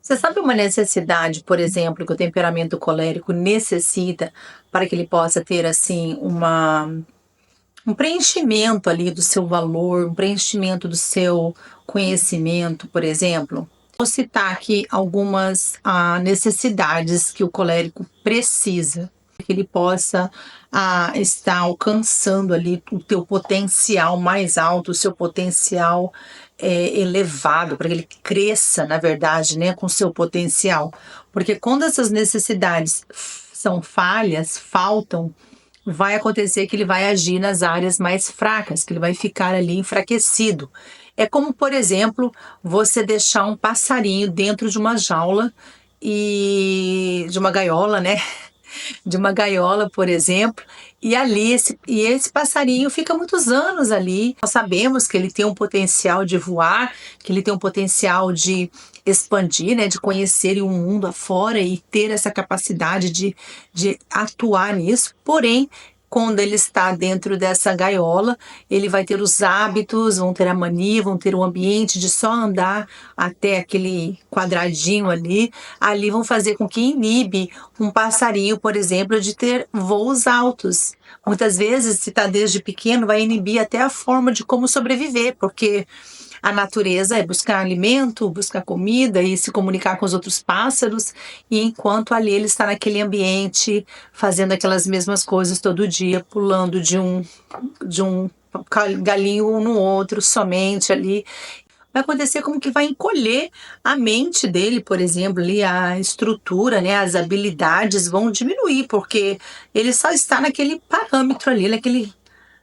Você sabe uma necessidade, por exemplo, que o temperamento colérico necessita para que ele possa ter, assim, um preenchimento ali do seu valor, um preenchimento do seu conhecimento, por exemplo? Vou citar aqui algumas necessidades que o colérico precisa, para que ele possa estar alcançando ali o teu potencial mais alto, o seu potencial elevado, para que ele cresça, na verdade, né, com o seu potencial. Porque quando essas necessidades são falhas, faltam, vai acontecer que ele vai agir nas áreas mais fracas, que ele vai ficar ali enfraquecido. É como, por exemplo, você deixar um passarinho dentro de uma jaula e de uma gaiola, né? De uma gaiola, por exemplo, e ali esse passarinho fica muitos anos ali. Nós sabemos que ele tem um potencial de voar, que ele tem um potencial de expandir, né, de conhecer o mundo afora e ter essa capacidade de atuar nisso. Porém, quando ele está dentro dessa gaiola, ele vai ter os hábitos, vão ter a mania, vão ter o ambiente de só andar até aquele quadradinho ali. Ali vão fazer com que inibe um passarinho, por exemplo, de ter voos altos. Muitas vezes, se está desde pequeno, vai inibir até a forma de como sobreviver, porque a natureza é buscar alimento, buscar comida e se comunicar com os outros pássaros, e enquanto ali ele está naquele ambiente, fazendo aquelas mesmas coisas todo dia, pulando de um galinho no outro, somente ali, vai acontecer como que vai encolher a mente dele, por exemplo, ali a estrutura, né, as habilidades vão diminuir, porque ele só está naquele parâmetro ali,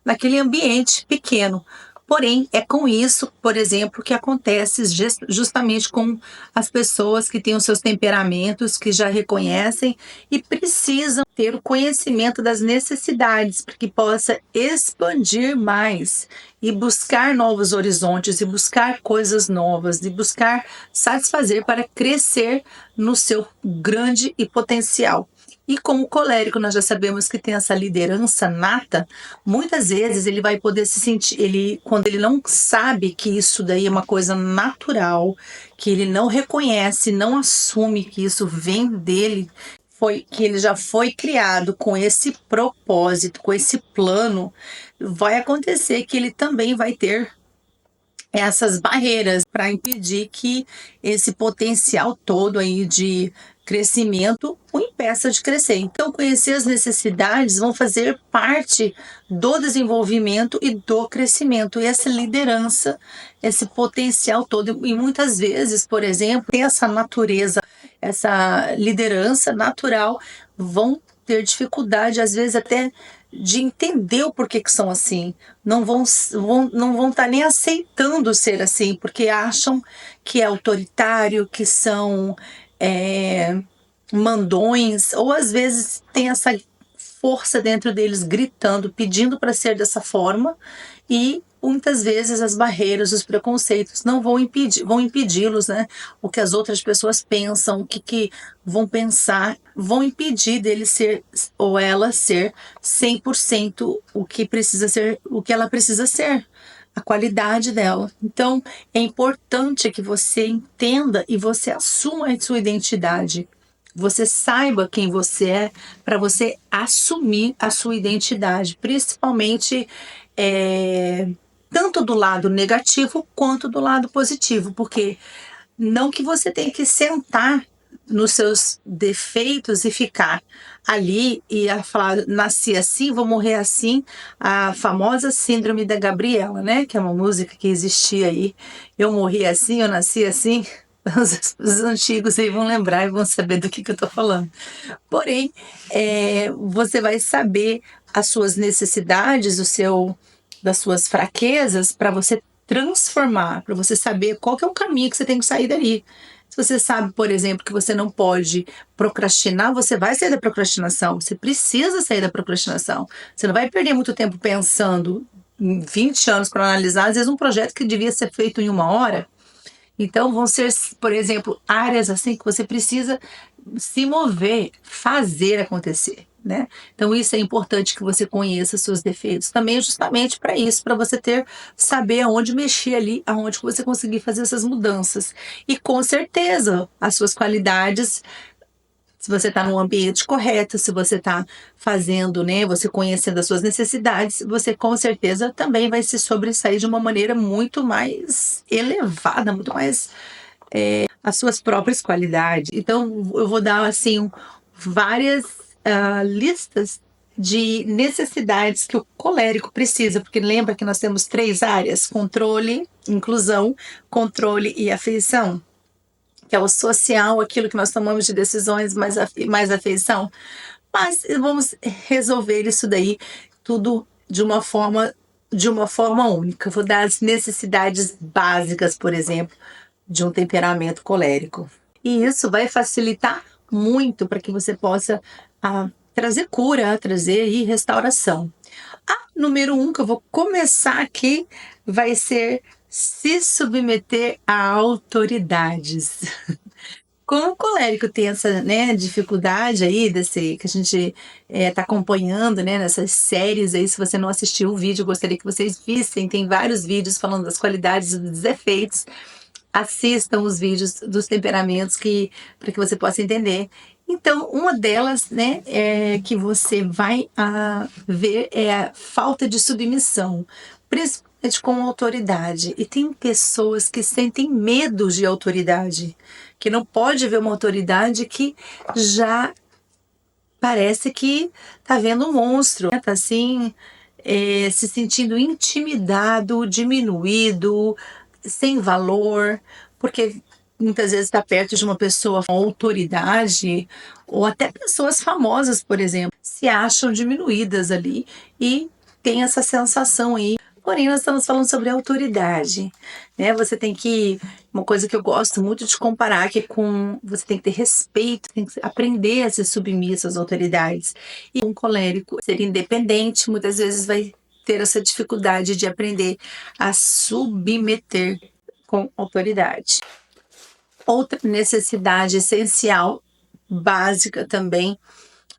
naquele ambiente pequeno. Porém, é com isso, por exemplo, que acontece justamente com as pessoas que têm os seus temperamentos, que já reconhecem e precisam ter o conhecimento das necessidades para que possa expandir mais e buscar novos horizontes e buscar coisas novas e buscar satisfazer para crescer no seu grande e potencial. E como colérico, nós já sabemos que tem essa liderança nata, muitas vezes ele vai poder se sentir, quando ele não sabe que isso daí é uma coisa natural, que ele não reconhece, não assume que isso vem dele, que ele já foi criado com esse propósito, com esse plano, vai acontecer que ele também vai ter essas barreiras para impedir que esse potencial todo aí de crescimento o impeça de crescer. Então, conhecer as necessidades vão fazer parte do desenvolvimento e do crescimento, e essa liderança, esse potencial todo. E muitas vezes, por exemplo, tem essa natureza, essa liderança natural, vão ter dificuldade, às vezes até de entender o porquê que são assim. Não vão estar nem aceitando ser assim, porque acham que é autoritário, que são mandões, ou às vezes tem essa força dentro deles gritando, pedindo para ser dessa forma, e muitas vezes as barreiras, os preconceitos não vão impedir, vão impedi-los, né? O que as outras pessoas pensam, o que vão pensar, vão impedir dele ser ou ela ser 100% o que precisa ser, o que ela precisa ser, a qualidade dela. Então, é importante que você entenda e você assuma a sua identidade. Você saiba quem você é para você assumir a sua identidade, principalmente tanto do lado negativo quanto do lado positivo, porque não que você tenha que sentar nos seus defeitos e ficar ali e falar, nasci assim, vou morrer assim, a famosa síndrome da Gabriela, né? Que é uma música que existia aí. Eu morri assim, eu nasci assim. Os antigos aí vão lembrar e vão saber do que eu tô falando. Porém, você vai saber as suas necessidades, das suas fraquezas, para você transformar, para você saber qual que é o caminho que você tem que sair dali. Se você sabe, por exemplo, que você não pode procrastinar, você vai sair da procrastinação. Você precisa sair da procrastinação. Você não vai perder muito tempo pensando em 20 anos para analisar, às vezes, um projeto que devia ser feito em 1 hora. Então, vão ser, por exemplo, áreas assim que você precisa se mover, fazer acontecer. né? Então isso é importante que você conheça seus defeitos também, justamente para isso, para você saber aonde mexer ali, aonde você conseguir fazer essas mudanças. E com certeza as suas qualidades, se você está no ambiente correto, se você está fazendo, né, você conhecendo as suas necessidades, você com certeza também vai se sobressair de uma maneira muito mais elevada, muito mais as suas próprias qualidades. Então, eu vou dar assim várias listas de necessidades que o colérico precisa, porque lembra que nós temos 3 áreas: controle, inclusão, controle e afeição, que é o social, aquilo que nós tomamos de decisões, mais afeição. Mas vamos resolver isso daí tudo de uma forma única. Vou dar as necessidades básicas, por exemplo, de um temperamento colérico. E isso vai facilitar muito para que você possa trazer cura, trazer restauração. A número 1 que eu vou começar aqui vai ser se submeter a autoridades. Como o colérico tem essa, né, dificuldade aí desse que a gente está acompanhando, né, nessas séries aí, se você não assistiu o vídeo, eu gostaria que vocês vissem, tem vários vídeos falando das qualidades e dos defeitos. Assistam os vídeos dos temperamentos para que você possa entender. Então, uma delas, né, que você vai ver é a falta de submissão, principalmente com autoridade. E tem pessoas que sentem medo de autoridade, que não pode ver uma autoridade que já parece que tá vendo um monstro, né? Tá assim, se sentindo intimidado, diminuído, sem valor, porque muitas vezes está perto de uma pessoa com autoridade, ou até pessoas famosas, por exemplo, se acham diminuídas ali e tem essa sensação aí. Porém, nós estamos falando sobre autoridade, né? Você tem que, uma coisa que eu gosto muito de comparar, que é você tem que ter respeito, tem que aprender a ser submisso às autoridades. E um colérico, ser independente, muitas vezes vai ter essa dificuldade de aprender a submeter com autoridade. Outra necessidade essencial, básica também,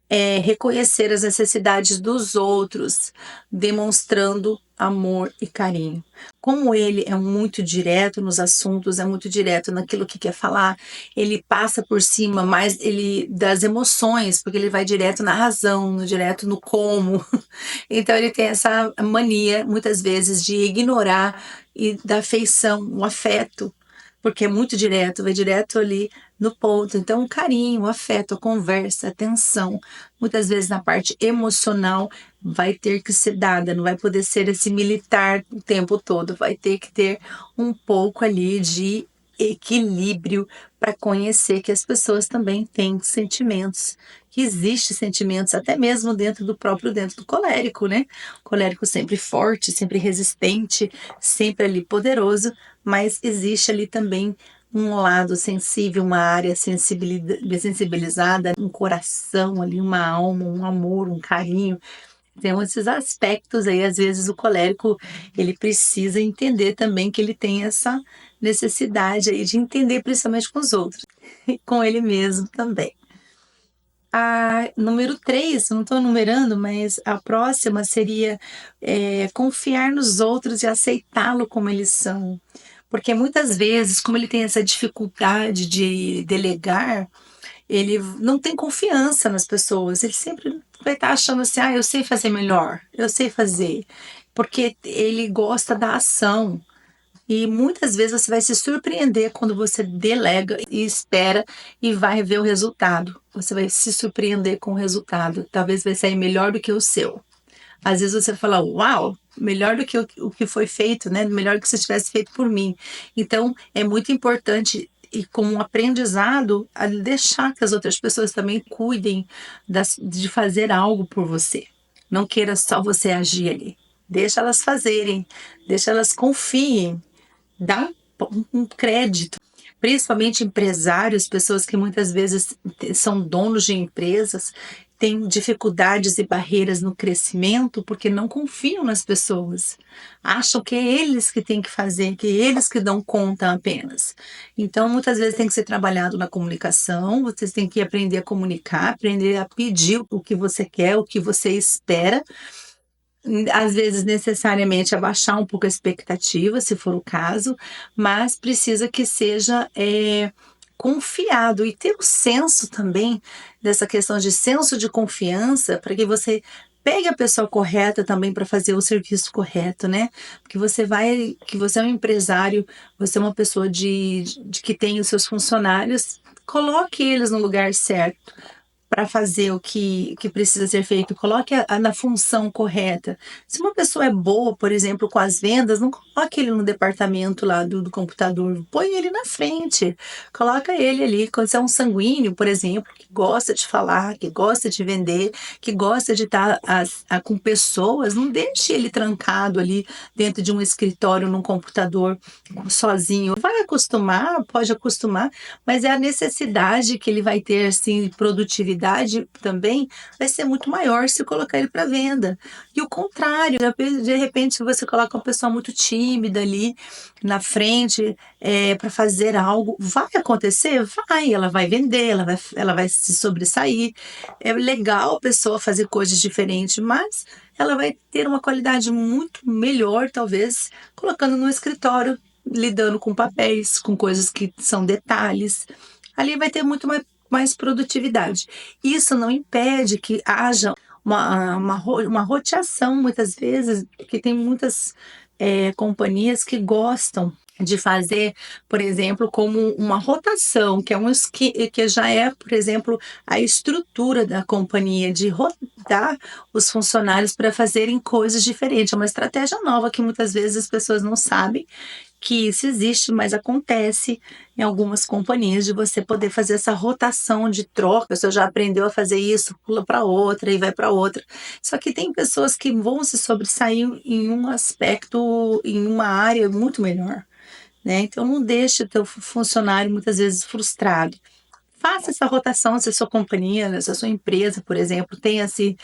é reconhecer as necessidades dos outros, demonstrando amor e carinho. Como ele é muito direto nos assuntos, é muito direto naquilo que quer falar, ele passa por cima mais das emoções, porque ele vai direto na razão, direto no como. Então ele tem essa mania, muitas vezes, de ignorar e da afeição, o afeto, porque é muito direto, vai direto ali no ponto. Então, o carinho, o afeto, a conversa, a atenção, muitas vezes na parte emocional, vai ter que ser dada, não vai poder ser esse militar o tempo todo, vai ter que ter um pouco ali de equilíbrio para conhecer que as pessoas também têm sentimentos, que existem sentimentos até mesmo dentro do colérico, né? O colérico sempre forte, sempre resistente, sempre ali poderoso, mas existe ali também um lado sensível, uma área sensibilizada, um coração ali, uma alma, um amor, um carinho. Tem esses aspectos aí, às vezes o colérico, ele precisa entender também que ele tem essa necessidade aí de entender principalmente com os outros e com ele mesmo também. A número 3, não estou numerando, mas a próxima seria confiar nos outros e aceitá-lo como eles são. Porque muitas vezes, como ele tem essa dificuldade de delegar, ele não tem confiança nas pessoas. Ele sempre vai estar achando assim, eu sei fazer melhor, eu sei fazer. Porque ele gosta da ação. E muitas vezes você vai se surpreender quando você delega e espera e vai ver o resultado. Você vai se surpreender com o resultado. Talvez vai sair melhor do que o seu. Às vezes você fala, uau, melhor do que o que foi feito, né? Melhor do que se tivesse feito por mim. Então, é muito importante e como um aprendizado a deixar que as outras pessoas também cuidem de fazer algo por você. Não queira só você agir ali. Deixa elas fazerem, deixa elas confiem, dá um crédito. Principalmente empresários, pessoas que muitas vezes são donos de empresas, têm dificuldades e barreiras no crescimento porque não confiam nas pessoas. Acham que é eles que têm que fazer, que é eles que dão conta apenas. Então, muitas vezes tem que ser trabalhado na comunicação, vocês têm que aprender a comunicar, aprender a pedir o que você quer, o que você espera, às vezes necessariamente abaixar um pouco a expectativa, se for o caso, mas precisa que seja confiado e ter o senso também dessa questão de senso de confiança para que você pegue a pessoa correta também para fazer o serviço correto, né? Porque que você é um empresário, você é uma pessoa de que tem os seus funcionários, coloque eles no lugar certo para fazer o que precisa ser feito, coloque na função correta. Se uma pessoa é boa, por exemplo, com as vendas, não coloque ele no departamento lá do computador, põe ele na frente, coloca ele ali. Quando você é um sanguíneo, por exemplo, que gosta de falar, que gosta de vender, que gosta de estar com pessoas, não deixe ele trancado ali dentro de um escritório, num computador, sozinho. Vai acostumar, pode acostumar, mas é a necessidade que ele vai ter, assim, produtividade também vai ser muito maior se colocar ele para venda. E o contrário, de repente, se você coloca uma pessoa muito tímida ali na frente para fazer algo, vai acontecer? Vai, ela vai vender, ela vai se sobressair. É legal a pessoa fazer coisas diferentes, mas ela vai ter uma qualidade muito melhor, talvez, colocando no escritório, lidando com papéis, com coisas que são detalhes. Ali vai ter muito mais produtividade. Isso não impede que haja uma roteação, muitas vezes, porque tem muitas companhias que gostam de fazer, por exemplo, como uma rotação, que é que já é, por exemplo, a estrutura da companhia, de rodar os funcionários para fazerem coisas diferentes. É uma estratégia nova que muitas vezes as pessoas não sabem que isso existe, mas acontece em algumas companhias de você poder fazer essa rotação de troca. A pessoa já aprendeu a fazer isso, pula para outra e vai para outra. Só que tem pessoas que vão se sobressair em um aspecto, em uma área muito melhor, né? Então não deixe o teu funcionário muitas vezes frustrado. Faça essa rotação, se a sua companhia, se a sua empresa, por exemplo, tem esse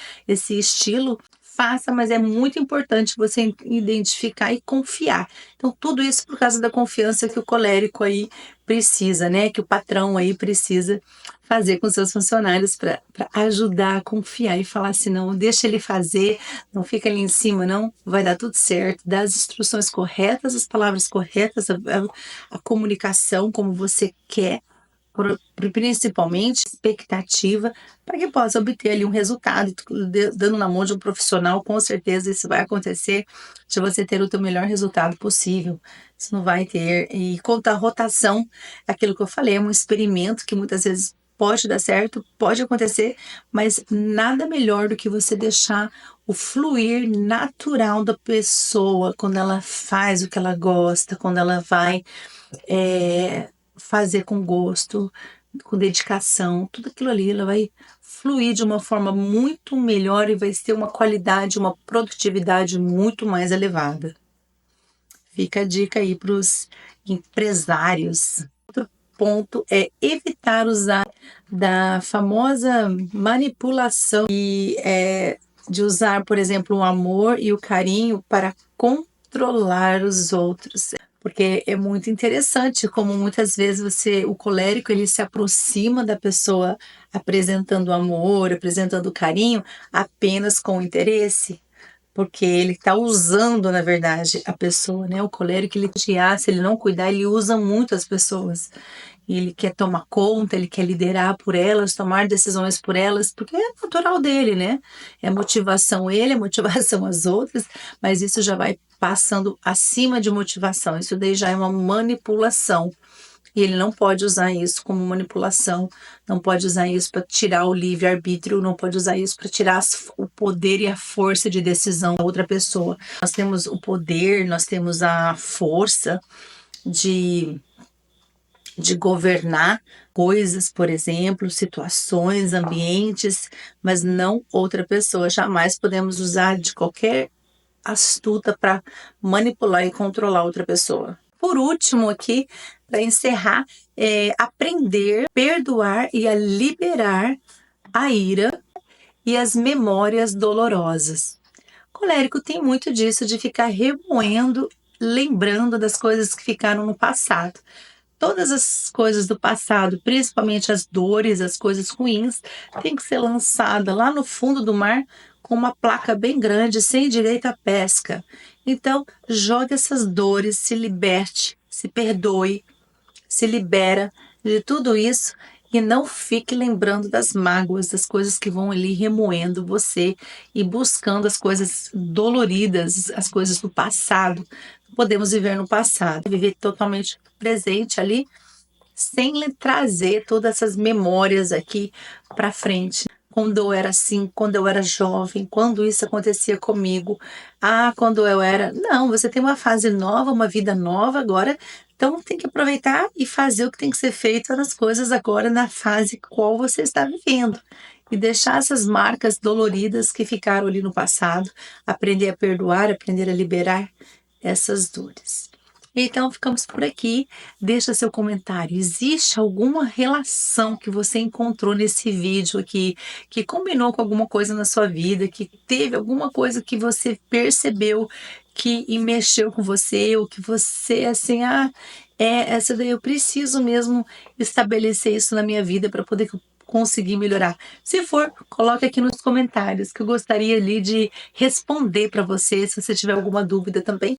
estilo, faça, mas é muito importante você identificar e confiar. Então, tudo isso por causa da confiança que o colérico aí precisa, né? Que o patrão aí precisa fazer com seus funcionários para ajudar a confiar e falar assim, não, deixa ele fazer, não fica ali em cima, não, vai dar tudo certo. Dá as instruções corretas, as palavras corretas, a comunicação como você quer, principalmente expectativa, para que possa obter ali um resultado, dando na mão de um profissional, com certeza isso vai acontecer, de você ter o teu melhor resultado possível. Isso não vai ter. E quanto à rotação, aquilo que eu falei, é um experimento que muitas vezes pode dar certo, pode acontecer, mas nada melhor do que você deixar o fluir natural da pessoa, quando ela faz o que ela gosta, quando ela vai fazer com gosto, com dedicação, tudo aquilo ali, ela vai fluir de uma forma muito melhor e vai ter uma qualidade, uma produtividade muito mais elevada. Fica a dica aí para os empresários. Outro ponto é evitar usar da famosa manipulação e de usar, por exemplo, o amor e o carinho para controlar os outros. Porque é muito interessante como muitas vezes o colérico, ele se aproxima da pessoa apresentando amor, apresentando carinho, apenas com interesse. Porque ele está usando, na verdade, a pessoa, né? O colérico, se ele não cuidar, ele usa muito as pessoas. Ele quer tomar conta, ele quer liderar por elas, tomar decisões por elas, porque é natural dele, né? É motivação ele, é motivação as outras, mas isso já vai passando acima de motivação. Isso daí já é uma manipulação. E ele não pode usar isso como manipulação, não pode usar isso para tirar o livre-arbítrio, não pode usar isso para tirar o poder e a força de decisão da outra pessoa. Nós temos o poder, nós temos a força de governar coisas, por exemplo, situações, ambientes, mas não outra pessoa. Jamais podemos usar de qualquer astuta para manipular e controlar outra pessoa. Por último, aqui, para encerrar, aprender, perdoar e a liberar a ira e as memórias dolorosas. Colérico tem muito disso de ficar remoendo, lembrando das coisas que ficaram no passado. Todas as coisas do passado, principalmente as dores, as coisas ruins, tem que ser lançada lá no fundo do mar com uma placa bem grande, sem direito à pesca. Então, jogue essas dores, se liberte, se perdoe, se libera de tudo isso e não fique lembrando das mágoas, das coisas que vão ali remoendo você e buscando as coisas doloridas, as coisas do passado. Não podemos viver no passado, viver totalmente presente ali, sem trazer todas essas memórias aqui para frente. Quando eu era assim, quando eu era jovem, quando isso acontecia comigo. Ah, quando eu era. Não, você tem uma fase nova, uma vida nova agora, então tem que aproveitar e fazer o que tem que ser feito nas coisas agora na fase qual você está vivendo. E deixar essas marcas doloridas que ficaram ali no passado, aprender a perdoar, aprender a liberar essas dores. Então ficamos por aqui. Deixa seu comentário. Existe alguma relação que você encontrou nesse vídeo aqui, que combinou com alguma coisa na sua vida, que teve alguma coisa que você percebeu que mexeu com você, ou que você, assim, essa daí eu preciso mesmo estabelecer isso na minha vida para poder conseguir melhorar. Se for, coloque aqui nos comentários, que eu gostaria ali de responder para você, se você tiver alguma dúvida também.